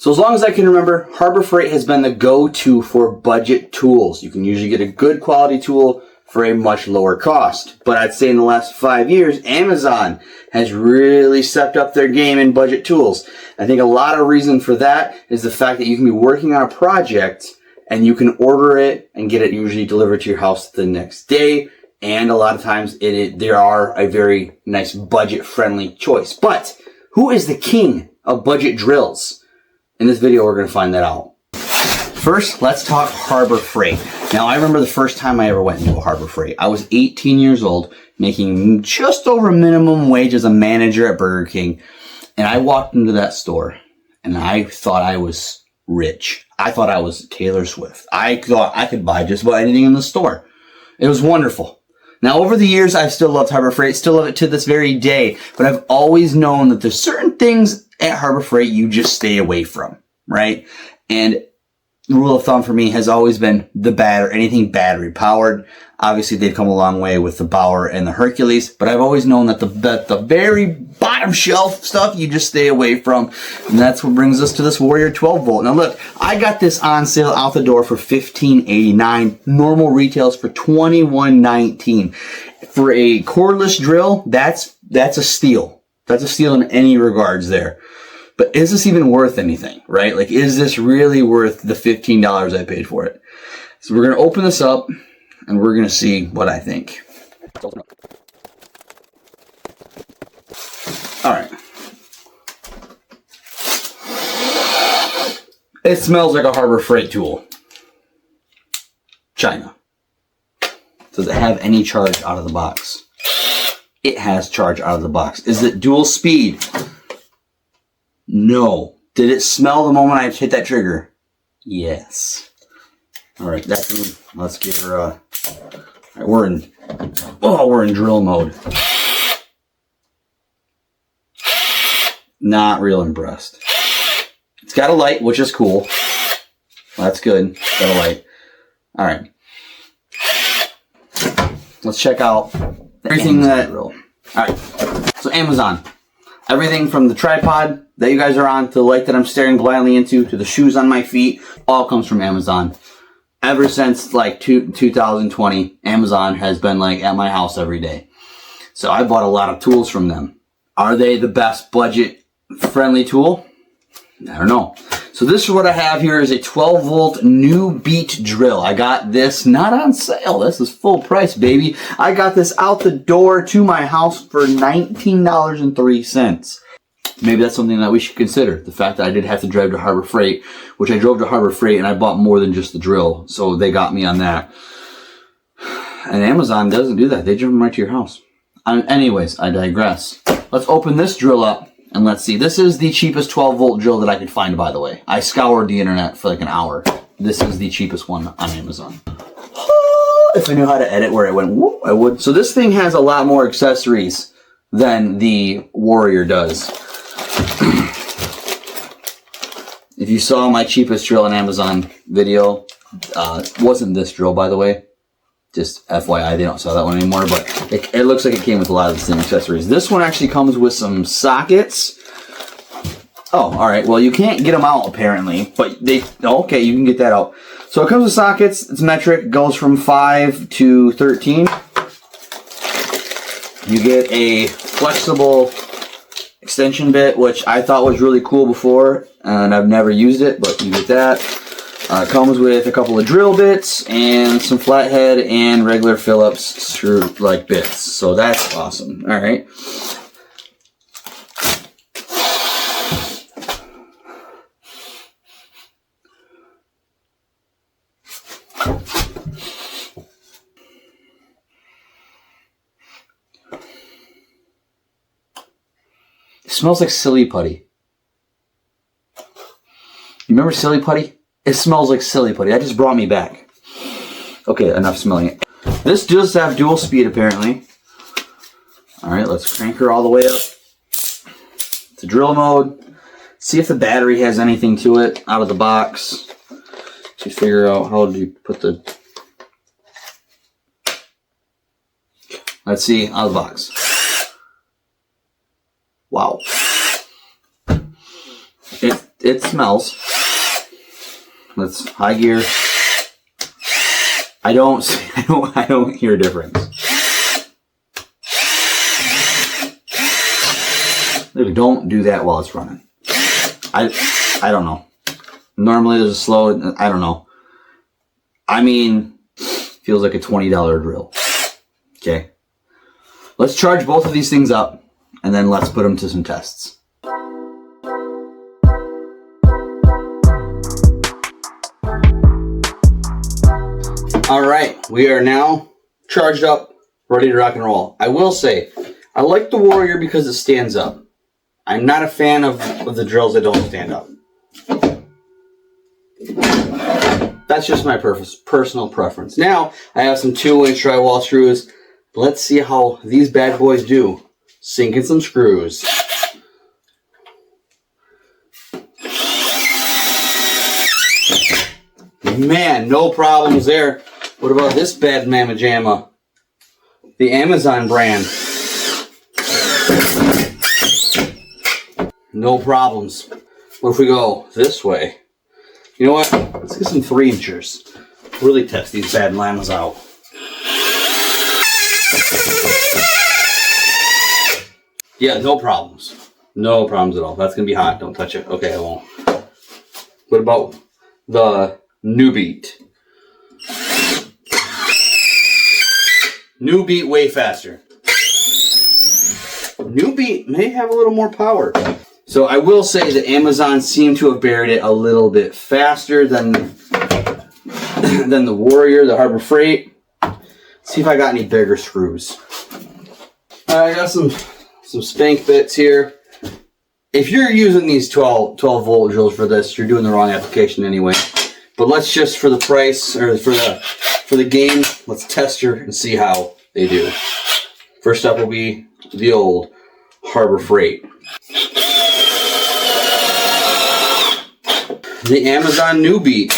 So as long as I can remember, Harbor Freight has been the go-to for budget tools. You can usually get a good quality tool for a much lower cost. But I'd say in the last 5 years, Amazon has really stepped up their game in budget tools. I think a lot of reason for that is the fact that you can be working on a project and you can order it and get it usually delivered to your house the next day. And a lot of times they are a very nice budget-friendly choice. But who is the king of budget drills? In this video, we're going to find that out. First, let's talk Harbor Freight. Now, I remember the first time I ever went into a Harbor Freight. I was 18 years old, making just over minimum wage as a manager at Burger King. And I walked into that store, and I thought I was rich. I thought I was Taylor Swift. I thought I could buy just about anything in the store. It was wonderful. Now, over the years, I've still loved Harbor Freight, still love it to this very day, but I've always known that there's certain things at Harbor Freight you just stay away from, right? And the rule of thumb for me has always been anything battery powered. Obviously, they've come a long way with the Bauer and the Hercules, but I've always known that the very bottom shelf stuff you just stay away from. And that's what brings us to this Warrior 12 volt. Now look, I got this on sale out the door for $15.89. Normal retails for $21.19. For a cordless drill, that's a steal. That's a steal in any regards there. But is this even worth anything, right? Like, is this really worth the $15 I paid for it? So we're going to open this up, and we're going to see what I think. All right. It smells like a Harbor Freight tool. China. Does it have any charge out of the box? It has charge out of the box. Is it dual speed? No. Did it smell the moment I hit that trigger? Yes. All right, let's get her. All right, we're in drill mode. Not real impressed. It's got a light, which is cool. That's good. It's got a light. All right. Let's check out everything that. All right. So Amazon. Everything from the tripod that you guys are on, to the light that I'm staring blindly into, to the shoes on my feet, all comes from Amazon. Ever since like 2020, Amazon has been like at my house every day. So I bought a lot of tools from them. Are they the best budget friendly tool? I don't know. So this is what I have here is a 12 volt new beat drill. I got this not on sale. This is full price, baby. I got this out the door to my house for $19.03. Maybe that's something that we should consider. The fact that I did have to drive to Harbor Freight, which I drove to Harbor Freight and I bought more than just the drill. So they got me on that. And Amazon doesn't do that. They jump them right to your house. Anyways, I digress. Let's open this drill up. And let's see, this is the cheapest 12 volt drill that I could find, by the way. I scoured the internet for like an hour. This is the cheapest one on Amazon. If I knew how to edit where it went, whoop, I would. So this thing has a lot more accessories than the Warrior does. If you saw my cheapest drill on Amazon video, wasn't this drill, by the way. Just FYI, they don't sell that one anymore, but it looks like it came with a lot of the same accessories. This one actually comes with some sockets. Oh, all right. Well, you can't get them out apparently, but okay, you can get that out. So it comes with sockets. It's metric. Goes from 5 to 13. You get a flexible extension bit, which I thought was really cool before, and I've never used it, but you get that. Comes with a couple of drill bits and some flathead and regular Phillips screw like bits. So that's awesome. All right. It smells like Silly Putty. You remember Silly Putty? It smells like Silly Putty. That just brought me back. Okay, enough smelling it. This does have dual speed, apparently. All right, let's crank her all the way up to drill mode. See if the battery has anything to it out of the box. To figure out how to put the... Let's see, out of the box. it smells. Let's high gear. I don't hear a difference. Don't do that while it's running. I don't know. Normally there's a slow, I don't know. I mean, feels like a $20 drill. Okay. Let's charge both of these things up and then let's put them to some tests. All right, we are now charged up, ready to rock and roll. I will say, I like the Warrior because it stands up. I'm not a fan of the drills that don't stand up. That's just my personal preference. Now, I have some 2-inch drywall screws. Let's see how these bad boys do. Sinking some screws. Man, no problems there. What about this bad mamma jamma? The Amazon brand. No problems. What if we go this way? You know what? Let's get some 3-inchers. Really test these bad llamas out. Yeah, no problems. No problems at all. That's going to be hot. Don't touch it. Okay, I won't. What about the NuBeat? NuBeat way faster. NuBeat may have a little more power. So I will say that Amazon seemed to have buried it a little bit faster than the Warrior, the Harbor Freight. Let's see if I got any bigger screws. I got some spank bits here. If you're using these 12 volt drills for this, you're doing the wrong application anyway. But let's just, for the price, or for the game, let's test her and see how they do. First up will be the old Harbor Freight. The Amazon NuBeat.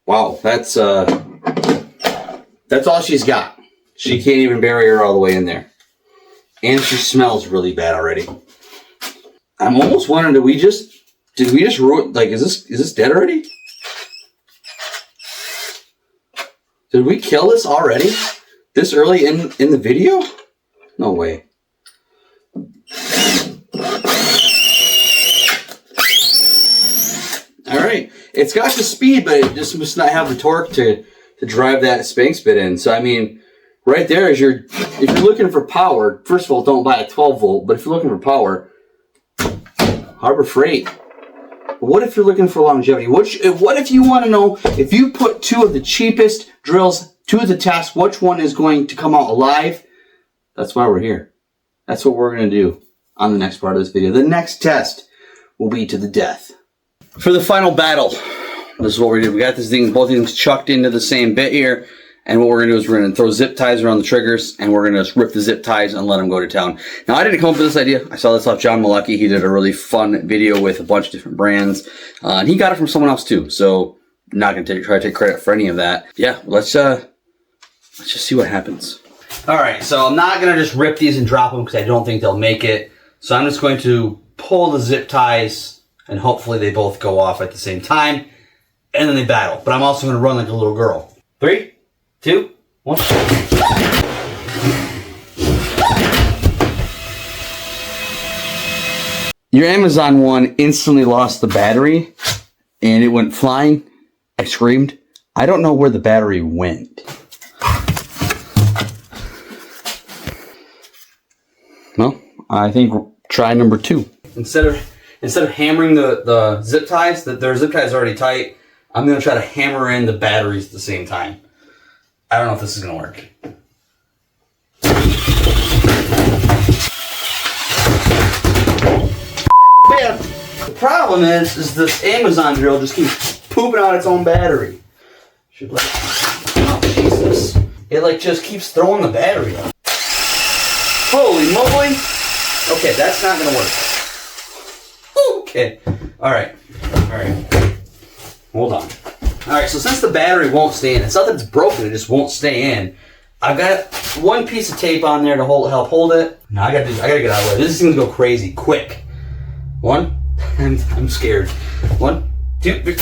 Wow, that's all she's got. She can't even bury her all the way in there. And she smells really bad already. I'm almost wondering, did we just ruin, like, is this dead already? Did we kill this already? This early in the video? No way. Alright, it's got the speed, but it just must not have the torque to drive that Spanx bit in. So I mean, right there is if you're looking for power, first of all, don't buy a 12 volt, but if you're looking for power, Harbor Freight. What if you're looking for longevity? What if you want to know, if you put 2 of the cheapest drills to the test, which one is going to come out alive? That's why we're here. That's what we're going to do on the next part of this video. The next test will be to the death. For the final battle, this is what we did. We got this thing, both things chucked into the same bit here. And what we're going to do is we're going to throw zip ties around the triggers, and we're going to just rip the zip ties and let them go to town. Now, I didn't come up with this idea. I saw this off John Malecki. He did a really fun video with a bunch of different brands. And he got it from someone else too. So I'm not going to try to take credit for any of that. Yeah, let's just see what happens. All right, so I'm not going to just rip these and drop them because I don't think they'll make it. So I'm just going to pull the zip ties, and hopefully they both go off at the same time, and then they battle. But I'm also going to run like a little girl. 3, 2, 1. Your Amazon one instantly lost the battery, and it went flying. I screamed. I don't know where the battery went. Well, I think try number 2. Instead of hammering the zip ties, their zip ties are already tight, I'm going to try to hammer in the batteries at the same time. I don't know if this is going to work. Man, the problem is this Amazon drill just keeps pooping out its own battery. Should let oh, Jesus. It like just keeps throwing the battery out. Holy moly! Okay, that's not going to work. Okay. Alright. Hold on. Alright, so since the battery won't stay in, it's not that it's broken, it just won't stay in. I've got one piece of tape on there to help hold it. No, I gotta get out of the way. This thing's gonna go crazy quick. One, I'm scared. 1, 2, 3.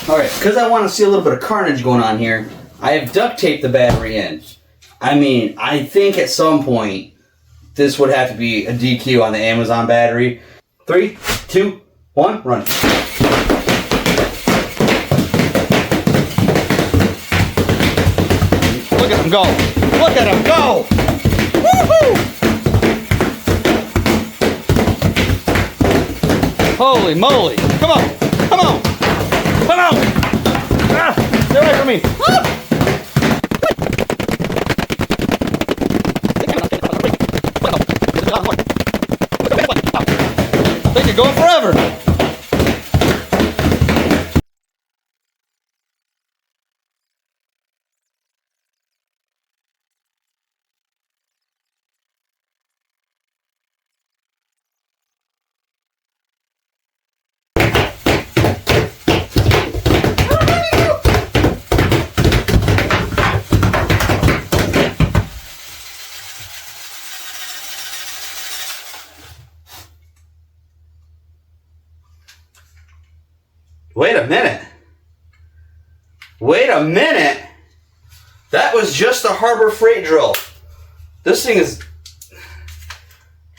All right, because I want to see a little bit of carnage going on here, I have duct taped the battery in. I mean, I think at some point this would have to be a DQ on the Amazon battery. 3, 2, 1, run. Look at him go! Look at him go! Woohoo! Holy moly! Come on! Come on! Come on! Ah! Get away from me! Ah! They could go forever! Wait a minute. Wait a minute. That was just a Harbor Freight drill. This thing is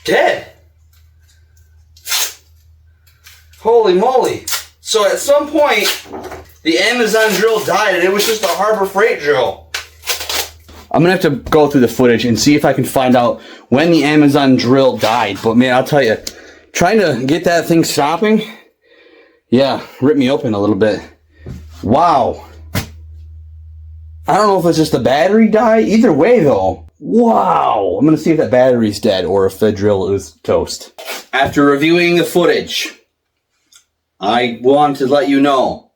dead. Holy moly. So at some point, the Amazon drill died and it was just a Harbor Freight drill. I'm gonna have to go through the footage and see if I can find out when the Amazon drill died. But man, I'll tell you, trying to get that thing stopping, yeah, ripped me open a little bit. Wow. I don't know if it's just the battery died. Either way, though, wow. I'm going to see if that battery's dead or if the drill is toast. After reviewing the footage, I want to let you know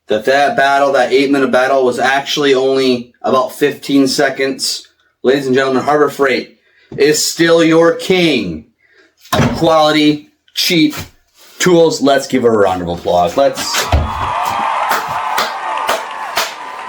that battle, that 8-minute battle, was actually only about 15 seconds. Ladies and gentlemen, Harbor Freight is still your king of quality, cheap tools. Let's give her a round of applause.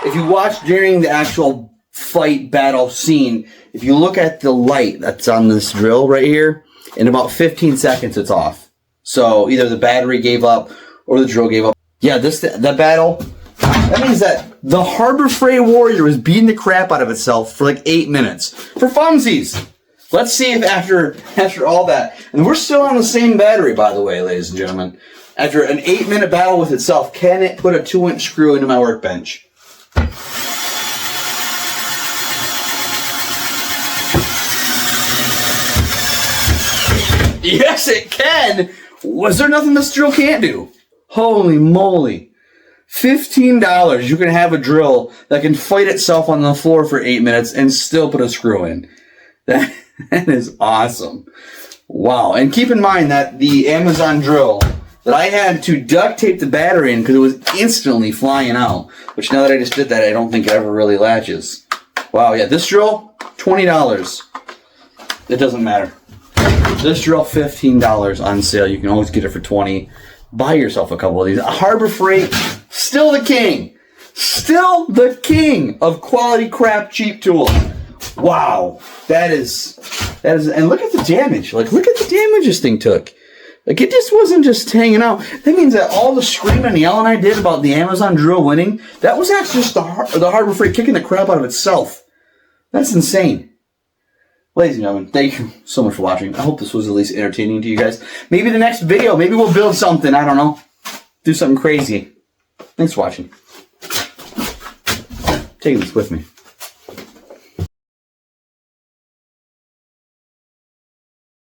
If you watch during the actual fight battle scene, if you look at the light that's on this drill right here, in about 15 seconds it's off. So either the battery gave up or the drill gave up. Yeah, that battle, that means that the Harbor Freight Warrior was beating the crap out of itself for like 8 minutes. For funsies. Let's see if after all that, and we're still on the same battery, by the way, ladies and gentlemen. After an 8-minute battle with itself, can it put a 2-inch screw into my workbench? Yes, it can! Was there nothing this drill can't do? Holy moly. $15, you can have a drill that can fight itself on the floor for 8 minutes and still put a screw in. That is awesome. Wow. And keep in mind that the Amazon drill that I had to duct tape the battery in because it was instantly flying out. Which now that I just did that, I don't think it ever really latches. Wow, yeah, this drill, $20. It doesn't matter. This drill, $15 on sale. You can always get it for $20. Buy yourself a couple of these. Harbor Freight, still the king. Still the king of quality crap cheap tools. Wow. That is, and look at the damage. Like, look at the damage this thing took. Like, it just wasn't just hanging out. That means that all the screaming and yelling I did about the Amazon drill winning, that was actually just the Harbor Freight kicking the crap out of itself. That's insane. Ladies and gentlemen, thank you so much for watching. I hope this was at least entertaining to you guys. Maybe the next video, maybe we'll build something. I don't know. Do something crazy. Thanks for watching. Taking this with me.